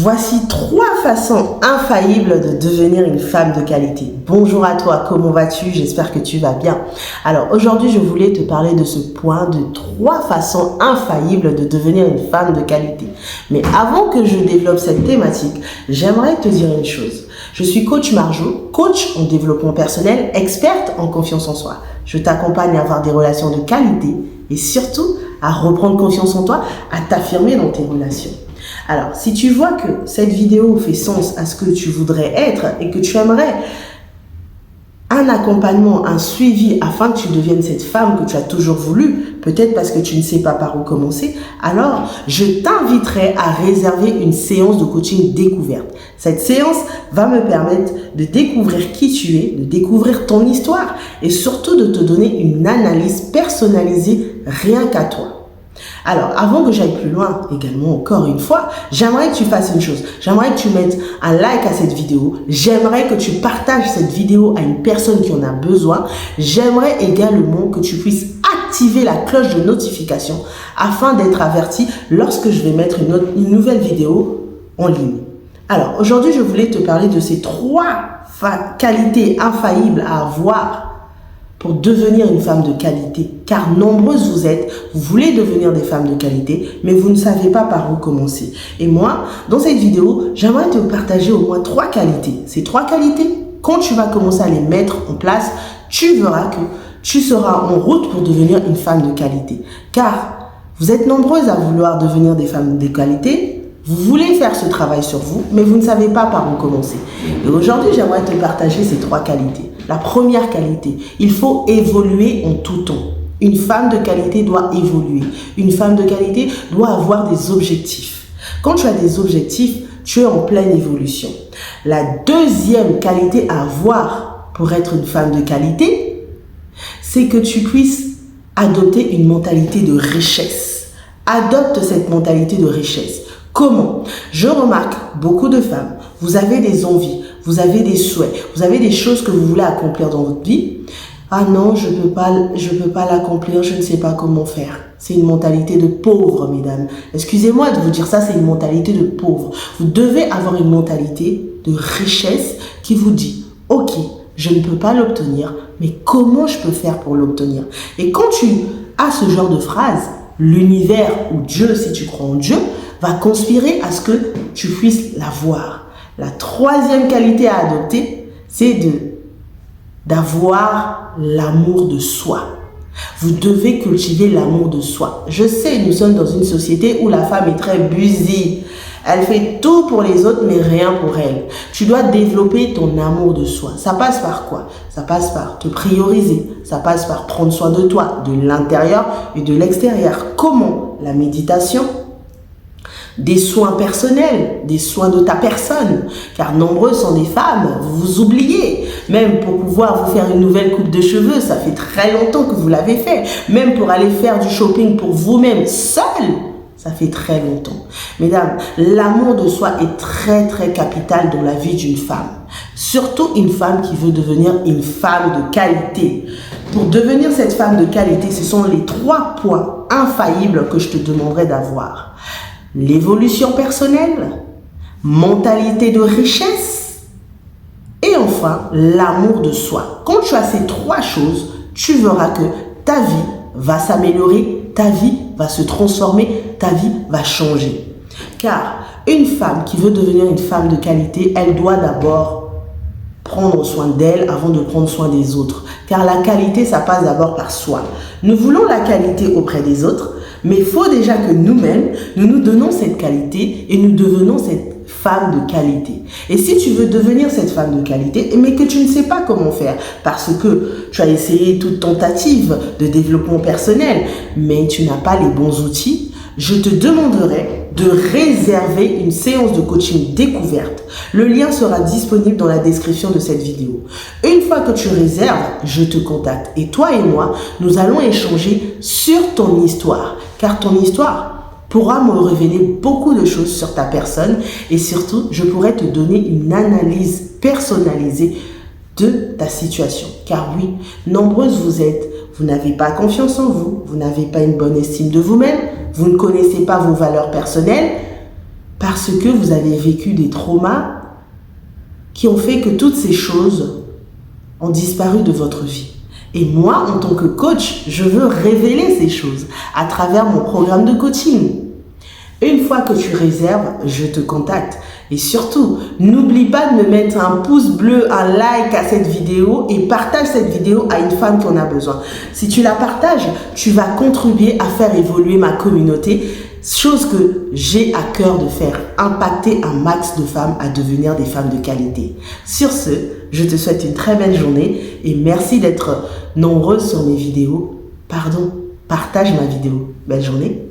Voici 3 façons infaillibles de devenir une femme de qualité. Bonjour à toi, comment vas-tu? J'espère que tu vas bien. Alors aujourd'hui, je voulais te parler de ce point de 3 façons infaillibles de devenir une femme de qualité. Mais avant que je développe cette thématique, j'aimerais te dire une chose. Je suis coach Marjo, coach en développement personnel, experte en confiance en soi. Je t'accompagne à avoir des relations de qualité et surtout à reprendre confiance en toi, à t'affirmer dans tes relations. Alors, si tu vois que cette vidéo fait sens à ce que tu voudrais être et que tu aimerais un accompagnement, un suivi afin que tu deviennes cette femme que tu as toujours voulu, peut-être parce que tu ne sais pas par où commencer, alors je t'inviterai à réserver une séance de coaching découverte. Cette séance va me permettre de découvrir qui tu es, de découvrir ton histoire et surtout de te donner une analyse personnalisée rien qu'à toi. Alors, avant que j'aille plus loin, également encore une fois, j'aimerais que tu fasses une chose. J'aimerais que tu mettes un like à cette vidéo. J'aimerais que tu partages cette vidéo à une personne qui en a besoin. J'aimerais également que tu puisses activer la cloche de notification afin d'être averti lorsque je vais mettre une nouvelle vidéo en ligne. Alors, aujourd'hui, je voulais te parler de ces 3 qualités infaillibles à avoir pour devenir une femme de qualité, car nombreuses vous êtes, vous voulez devenir des femmes de qualité, mais vous ne savez pas par où commencer. Et moi, dans cette vidéo, j'aimerais te partager au moins 3 qualités. Ces 3 qualités, quand tu vas commencer à les mettre en place, tu verras que tu seras en route pour devenir une femme de qualité. Car vous êtes nombreuses à vouloir devenir des femmes de qualité, vous voulez faire ce travail sur vous, mais vous ne savez pas par où commencer. Et aujourd'hui, j'aimerais te partager ces 3 qualités. La première qualité, il faut évoluer en tout temps. Une femme de qualité doit évoluer. Une femme de qualité doit avoir des objectifs. Quand tu as des objectifs, tu es en pleine évolution. La deuxième qualité à avoir pour être une femme de qualité, c'est que tu puisses adopter une mentalité de richesse. Adopte cette mentalité de richesse. Comment? Je remarque beaucoup de femmes, vous avez des envies, vous avez des souhaits, vous avez des choses que vous voulez accomplir dans votre vie. Ah non, je peux pas l'accomplir, je ne sais pas comment faire. C'est une mentalité de pauvre, mesdames. Excusez-moi de vous dire ça, c'est une mentalité de pauvre. Vous devez avoir une mentalité de richesse qui vous dit, ok, je ne peux pas l'obtenir, mais comment je peux faire pour l'obtenir? Et quand tu as ce genre de phrase, l'univers ou Dieu, si tu crois en Dieu, va conspirer à ce que tu puisses l'avoir. La 3e qualité à adopter, c'est d'avoir l'amour de soi. Vous devez cultiver l'amour de soi. Je sais, nous sommes dans une société où la femme est très busy. Elle fait tout pour les autres, mais rien pour elle. Tu dois développer ton amour de soi. Ça passe par quoi? Ça passe par te prioriser. Ça passe par prendre soin de toi, de l'intérieur et de l'extérieur. Comment? La méditation, des soins personnels, des soins de ta personne, car nombreuses sont des femmes, vous vous oubliez. Même pour pouvoir vous faire une nouvelle coupe de cheveux, ça fait très longtemps que vous l'avez fait. Même pour aller faire du shopping pour vous-même seul, ça fait très longtemps. Mesdames, l'amour de soi est très très capital dans la vie d'une femme. Surtout une femme qui veut devenir une femme de qualité. Pour devenir cette femme de qualité, ce sont les 3 points infaillibles que je te demanderai d'avoir. L'évolution personnelle, mentalité de richesse et enfin l'amour de soi. Quand tu as ces 3 choses, tu verras que ta vie va s'améliorer, ta vie va se transformer, ta vie va changer. Car une femme qui veut devenir une femme de qualité, elle doit d'abord prendre soin d'elle avant de prendre soin des autres. Car la qualité, ça passe d'abord par soi. Nous voulons la qualité auprès des autres, mais il faut déjà que nous-mêmes, nous nous donnons cette qualité et nous devenons cette femme de qualité. Et si tu veux devenir cette femme de qualité, mais que tu ne sais pas comment faire, parce que tu as essayé toute tentative de développement personnel, mais tu n'as pas les bons outils, je te demanderai de réserver une séance de coaching découverte. Le lien sera disponible dans la description de cette vidéo. Une fois que tu réserves, je te contacte. Et toi et moi, nous allons échanger sur ton histoire. Car ton histoire pourra me révéler beaucoup de choses sur ta personne. Et surtout, je pourrai te donner une analyse personnalisée de ta situation. Car oui, nombreuses vous êtes, vous n'avez pas confiance en vous, vous n'avez pas une bonne estime de vous-même, vous ne connaissez pas vos valeurs personnelles, parce que vous avez vécu des traumas qui ont fait que toutes ces choses ont disparu de votre vie. Et moi, en tant que coach, je veux révéler ces choses à travers mon programme de coaching. Une fois que tu réserves, je te contacte. Et surtout, n'oublie pas de me mettre un pouce bleu, un like à cette vidéo et partage cette vidéo à une femme qui en a besoin. Si tu la partages, tu vas contribuer à faire évoluer ma communauté, chose que j'ai à cœur de faire, impacter un max de femmes à devenir des femmes de qualité. Sur ce, je te souhaite une très belle journée et merci d'être nombreuses sur mes vidéos. Partage ma vidéo. Belle journée.